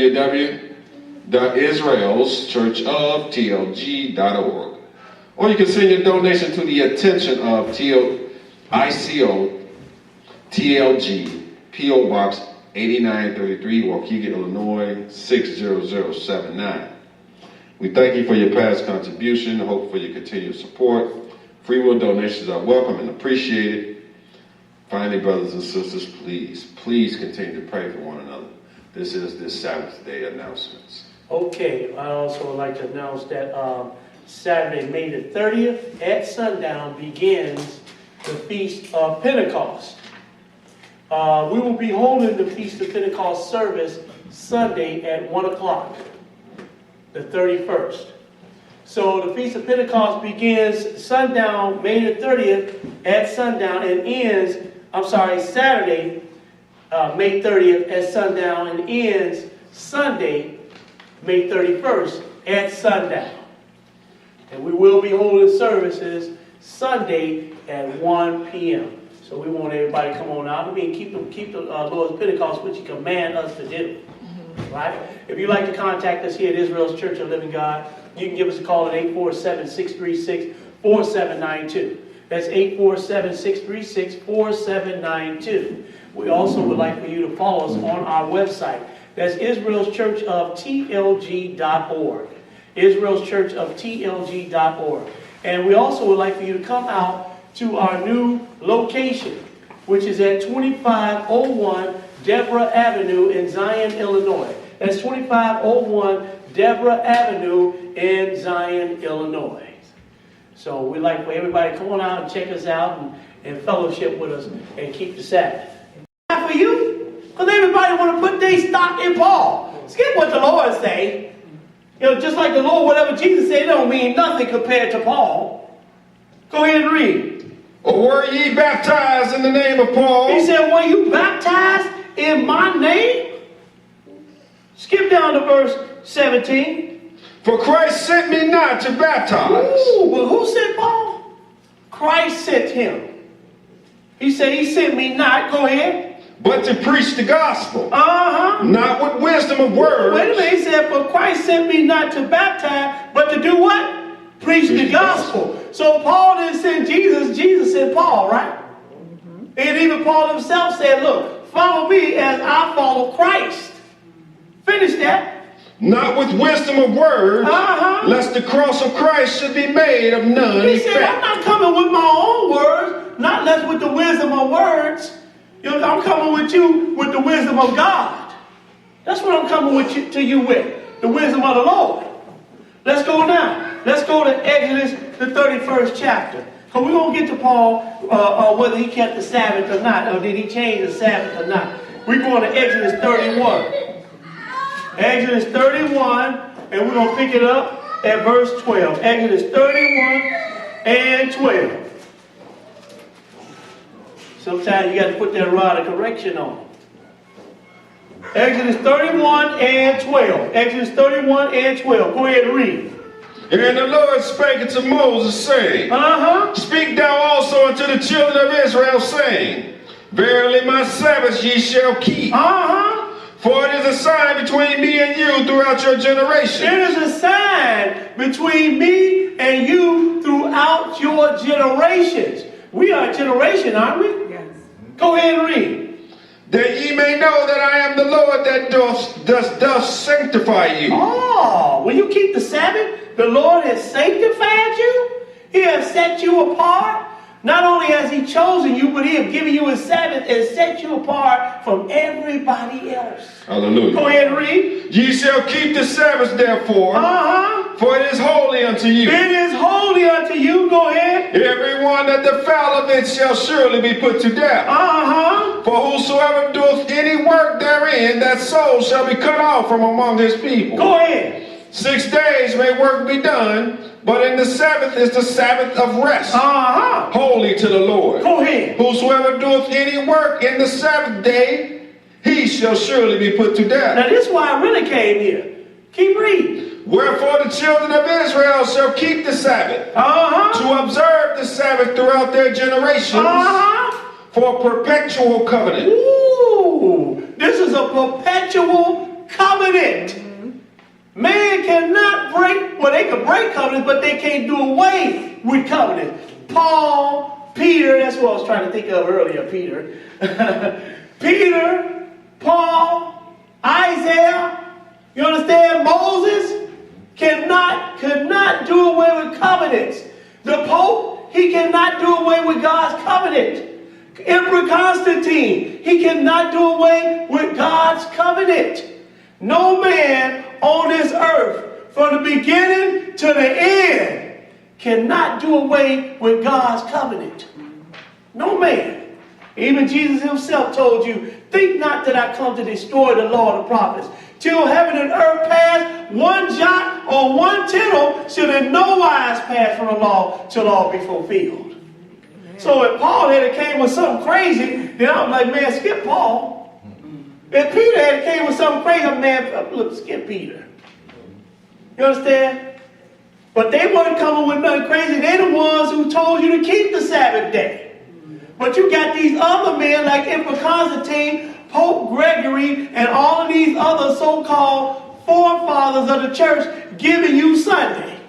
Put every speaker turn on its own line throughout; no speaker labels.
www.israelschurchoftlg.org. Or you can send your donation to the attention of ICO TLG, P.O. Box 8933, Waukegan, Illinois 60079. We thank you for your past contribution and hope for your continued support. Free will donations are welcome and appreciated. Finally, brothers and sisters, please continue to pray for one another. This is this Sabbath day announcements.
Okay, I also would like to announce that Saturday, May the 30th at sundown begins the Feast of Pentecost. We will be holding the Feast of Pentecost service Sunday at 1 o'clock, the 31st. So the Feast of Pentecost begins sundown, May the 30th at sundown, and ends, Saturday, May 30th at sundown, and ends Sunday, May 31st at sundown. And we will be holding services Sunday at 1 p.m. So we want everybody to come on out. I mean, keep the Lord's Pentecost, which He command us to do. Right? If you'd like to contact us here at Israel's Church of Living God, you can give us a call at 847-636-4792. That's 847-636-4792. We also would like for you to follow us on our website. That's Israel's Church of TLG.org. Israel's Church of TLG.org. And we also would like for you to come out to our new location, which is at 2501 Deborah Avenue in Zion, Illinois. That's 2501 Deborah Avenue in Zion, Illinois. So we'd like for everybody to come on out and check us out and fellowship with us and keep the Sabbath. Not for you, because everybody want to put their stock in Paul. Skip what the Lord say. You know, just like the Lord, whatever Jesus said, it don't mean nothing compared to Paul. Go ahead and read.
Or were ye baptized in the name of Paul?
He said, were you baptized in my name? Skip down to verse 17.
For Christ sent me not to baptize.
Ooh, well, who sent Paul? Christ sent him. He said, he sent me not, go ahead,
but to preach the gospel. Not with wisdom of words.
Wait a minute, he said, for Christ sent me not to baptize, but to do what? Preach the gospel. So Paul didn't send Jesus, Jesus sent Paul, right? And even Paul himself said, look, follow me as I follow Christ. Finish that.
Not with wisdom of words, lest the cross of Christ should be made of none
He
effect.
said, I'm not coming with my own words, not less with the wisdom of words. You know, I'm coming with you with the wisdom of God. That's what I'm coming with you, to you with, the wisdom of the Lord. Let's go now. Let's go to Exodus, the 31st chapter. Because we're going to get to Paul, whether he kept the Sabbath or not, or did he change the Sabbath or not. We're going to Exodus 31. Exodus 31, and we're going to pick it up at verse 12. Exodus 31 and 12. Sometimes you got to put that rod of correction on. Exodus 31 and 12. Exodus 31 and 12. Go ahead and read.
And the Lord spake unto Moses, saying, Speak thou also unto the children of Israel, saying, Verily my Sabbaths ye shall keep. For it is a sign between me and you throughout your generations.
It is a sign between me and you throughout your generations. We are a generation, aren't we? Yes. Go ahead and read.
That ye may know that I am the Lord that doth sanctify you.
Oh, when you keep the Sabbath, the Lord has sanctified you. He has set you apart. Not only has He chosen you, but He has given you a Sabbath and set you apart from everybody else.
Hallelujah.
Go ahead and read.
Ye shall keep the Sabbath, therefore, for it is holy unto you.
It is holy unto you. Go ahead.
Every one that defileth it shall surely be put to death. For whosoever doeth any work therein, that soul shall be cut off from among his people.
Go ahead.
6 days may work be done, but in the Sabbath is the Sabbath of rest, holy to the Lord.
Go ahead.
Whosoever doeth any work in the Sabbath day, he shall surely be put to death.
Now this is why I really came here. Keep reading.
Wherefore the children of Israel shall keep the Sabbath, to observe the Sabbath throughout their generations, for a perpetual covenant.
Ooh, this is a perpetual covenant. Man cannot break, well, they can break covenants, but they can't do away with covenants. Paul, Peter, that's what I was trying to think of earlier, Peter. Peter, Paul, Isaiah, you understand? Moses could not do away with covenants. The Pope, he cannot do away with God's covenant. Emperor Constantine, he cannot do away with God's covenant. No man on this earth, from the beginning to the end, cannot do away with God's covenant. No man. Even Jesus himself told you, think not that I come to destroy the law of the prophets. Till heaven and earth pass, one jot or one tittle should in no wise pass from the law till all be fulfilled. So if Paul had came with something crazy, then I'm like, man, skip Paul. If Peter had came with something crazy, man, look, skip Peter. You understand? But they weren't coming with nothing crazy. They're the ones who told you to keep the Sabbath day. But you got these other men like Emperor Constantine, Pope Gregory, and all of these other so-called forefathers of the church giving you Sunday.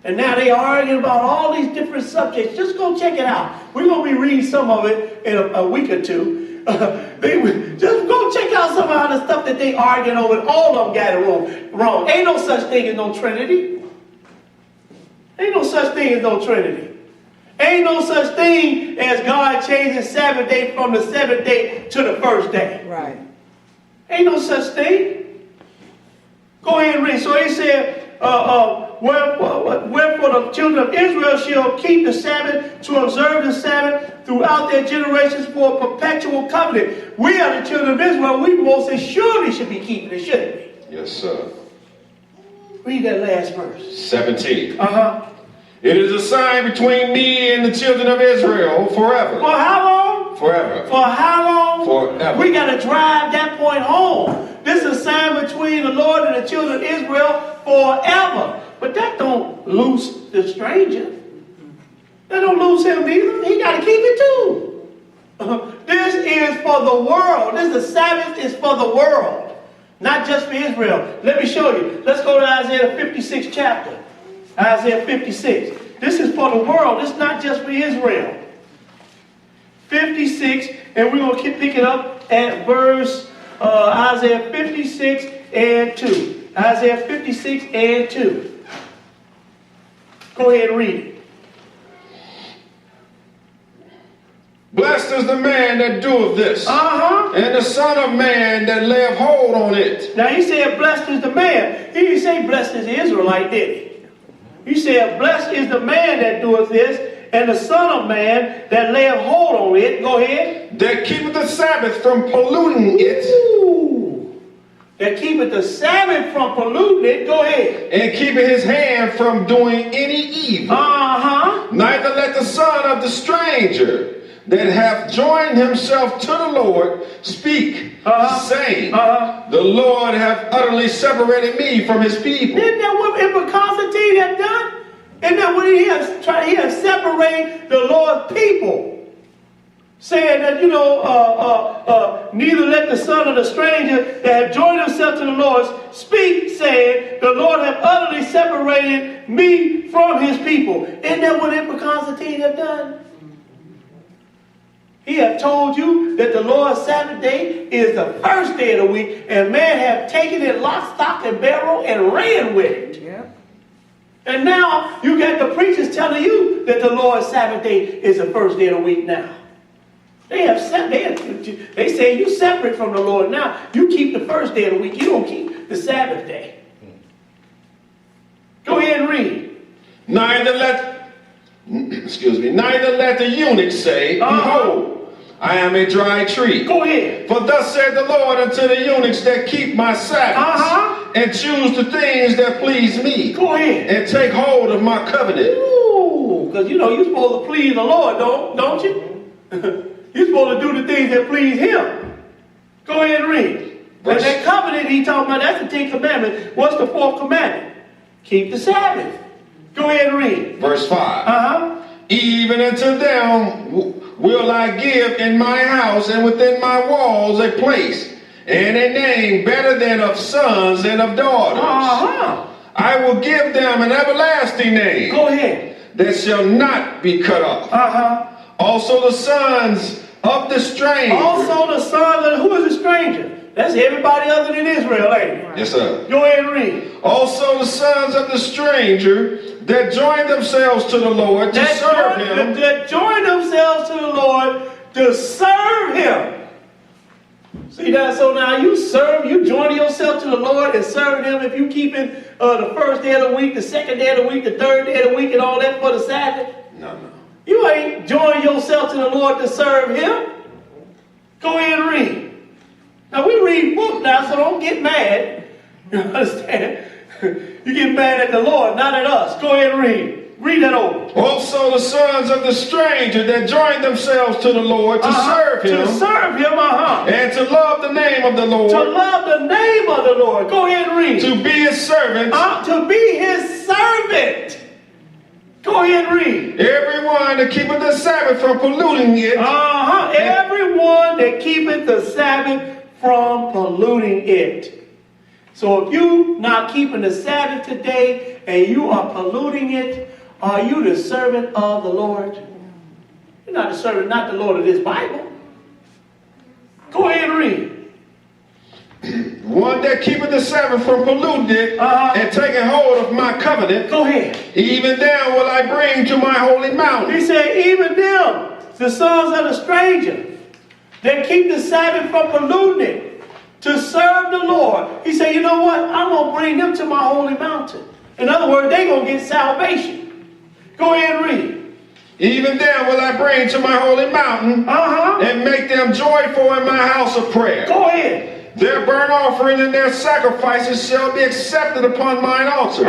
And now they arguing about all these different subjects. Just go check it out. We're going to be reading some of it in a week or two. Just go check out some of the stuff that they arguing over. All of them got it wrong. Ain't no such thing as no Trinity. Ain't no such thing as no Trinity. Ain't no such thing as God changing Sabbath day from the seventh day to the first day.
Right.
Ain't no such thing. Go ahead and read. So he said, wherefore the children of Israel shall keep the Sabbath to observe the Sabbath throughout their generations for a perpetual covenant. We are the children of Israel. We most assuredly should be keeping it, shouldn't we?
Yes, sir.
Read that last verse.
17.
It
is a sign between me and the children of Israel forever.
For how long?
Forever.
For how long?
Forever.
We got to drive that point home. This is a sign between the Lord and the children of Israel forever. But that don't loose the stranger. That don't lose him either. He got to keep it too. This is for the world. The Sabbath is for the world. Not just for Israel. Let me show you. Let's go to Isaiah 56 chapter. Isaiah 56. This is for the world. It's not just for Israel. 56, and we're going to pick it up at verse Isaiah 56 and 2. Isaiah 56 and 2. Go ahead and read it.
Blessed is the man that doeth this, and the son of man that layeth hold on it.
Now he said, blessed is the man. He didn't say blessed is the Israelite, did he? He said, blessed is the man that doeth this, and the son of man that layeth hold on it. Go ahead.
That keepeth the Sabbath from polluting it.
Ooh. That keepeth the Sabbath from polluting it. Go ahead.
And keepeth his hand from doing any evil. Neither let the son of the stranger that hath joined himself to the Lord speak, saying, the Lord hath utterly separated me from his people.
Isn't that what Emperor Constantine had done? Isn't that what he has tried? He has separated the Lord's people. Saying that, neither let the son of the stranger that have joined himself to the Lord speak, saying, the Lord hath utterly separated me from his people. Isn't that what Emperor Constantine had done? He have told you that the Lord's Sabbath day is the first day of the week, and man have taken it lock, stock, and barrel and ran with it.
Yeah.
And now you got the preachers telling you that the Lord's Sabbath day is the first day of the week now. They say you separate from the Lord now. You keep the first day of the week. You don't keep the Sabbath day. Go ahead and read.
Neither let the eunuch say, behold, I am a dry tree.
Go ahead.
For thus said the Lord unto the eunuchs that keep my Sabbaths, and choose the things that please me.
Go ahead.
And take hold of my covenant.
Ooh, because you're supposed to please the Lord, don't you? You're supposed to do the things that please him. Go ahead and read. And that covenant he talking about, that's the 10 commandments. What's the 4th commandment? Keep the Sabbath. Go ahead and read.
Verse 5. Even unto them will I give in my house and within my walls a place, and a name better than of sons and of daughters. I will give them an everlasting name.
Go ahead.
That shall not be cut off. Also the sons of the stranger.
Also the sons of, who is the stranger? That's everybody other than Israel, ain't it?
Yes, sir.
Go ahead and read.
Also the sons of the stranger that join themselves to the Lord to serve him.
That join themselves to the Lord to serve him. See that? So now you join yourself to the Lord and serve him if you keeping the first day of the week, the second day of the week, the third day of the week, and all that for the Sabbath.
No.
You ain't joining yourself to the Lord to serve him. Go ahead and read. Now we read books now, so don't get mad. You understand? You get mad at the Lord, not at us. Go ahead and read. Read that over.
Also the sons of the stranger that join themselves to the Lord to serve him.
To serve him,
and to love the name of the Lord.
To love the name of the Lord. Go ahead and read.
To be his servant.
To be his servant. Go ahead and read.
Everyone that keepeth the Sabbath from polluting it.
Everyone that keepeth the Sabbath from polluting it. So if you not keeping the Sabbath today and you are polluting it, are you the servant of the Lord? You're not the servant, not the Lord of this Bible. Go ahead and read.
One that keepeth the Sabbath from polluting it and taking hold of my covenant.
Go ahead.
Even them will I bring to my holy mountain.
He said, even them, the sons of the stranger, that keep the Sabbath from polluting it, to serve the Lord. He said, you know what? I'm going to bring them to my holy mountain. In other words, they're going to get salvation. Go ahead and read.
Even them will I bring to my holy mountain and make them joyful in my house of prayer.
Go ahead.
Their burnt offering and their sacrifices shall be accepted upon mine altar.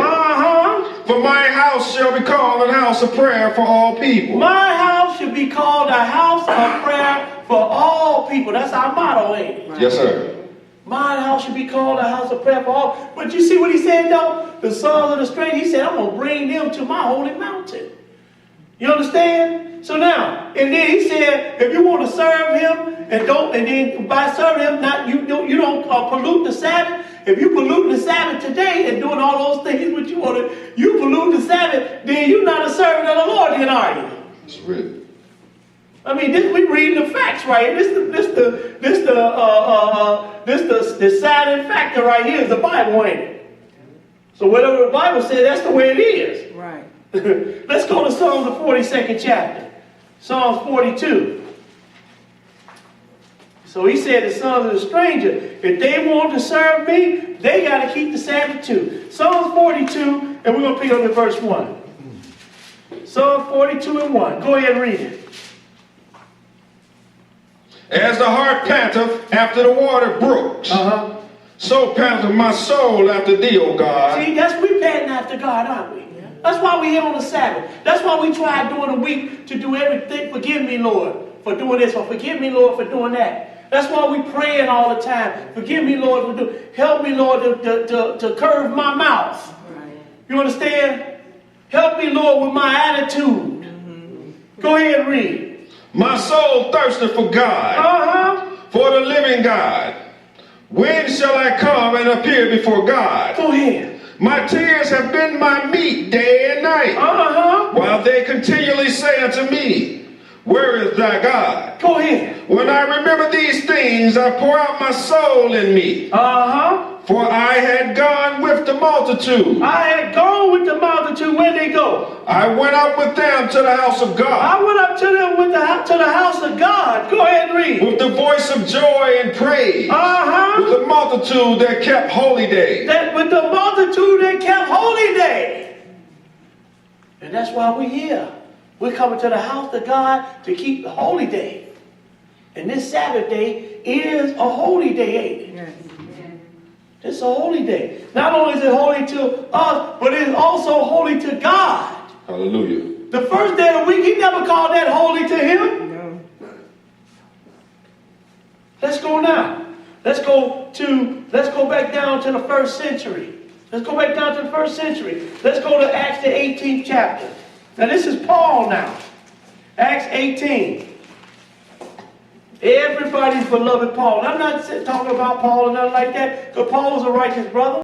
For my house shall be called a house of prayer for all people.
My house should be called a house of prayer for all people. That's our motto, ain't it?
Yes, sir.
My house should be called a house of prayer for all. But you see what he said, though? The sons of the stranger, he said, I'm going to bring them to my holy mountain. You understand? So now, and then he said, if you want to serve him, and then by serving him, you don't pollute the Sabbath. If you pollute the Sabbath today and doing all those things what you want to, you pollute the Sabbath, then you're not a servant of the Lord, then are you?
That's real.
I mean, we reading the facts right. This the silent factor right here is the Bible, ain't it? So whatever the Bible says, that's the way it is.
Right.
Let's go to Psalms the 42nd chapter. Psalms 42. So he said the sons of the stranger, if they want to serve me, they got to keep the Sabbath too. Psalms 42, and we're going to pick up at verse 1. Psalms 42 and 1. Go ahead and read it.
As the hart panteth after the water brooks, so panteth my soul after thee, O God.
See, we panting after God, aren't we? That's why we're here on the Sabbath. That's why we try during the week to do everything. Forgive me, Lord, for doing this, or forgive me, Lord, for doing that. That's why we praying all the time. Forgive me, Lord, help me, Lord, to curve my mouth.
Right.
You understand? Help me, Lord, with my attitude. Go ahead and read.
My soul thirsteth for God, for the living God. When shall I come and appear before God?
Go ahead.
My tears have been my meat day and night, while they continually say unto me, where is thy God?
Go ahead.
When I remember these things, I pour out my soul in me. For I had gone with the multitude.
I had gone with the multitude. Where'd they go?
I went up with them to the house of God.
I went up to them to the house of God. Go ahead and read.
With the voice of joy and praise. With the multitude that kept holy day.
With the multitude that kept holy day. And that's why we're here. We're coming to the house of God to keep the holy day. And this Sabbath day is a holy day, ain't it?
Yes.
It's a holy day. Not only is it holy to us, but it's also holy to God.
Hallelujah.
The first day of the week, he never called that holy to him.
No.
Let's go now. Let's go back down to the first century. Let's go back down to the first century. Let's go to Acts the 18th chapter. Now this is Paul now. Acts 18. Everybody's beloved Paul. And I'm not talking about Paul or nothing like that, because Paul was a righteous brother.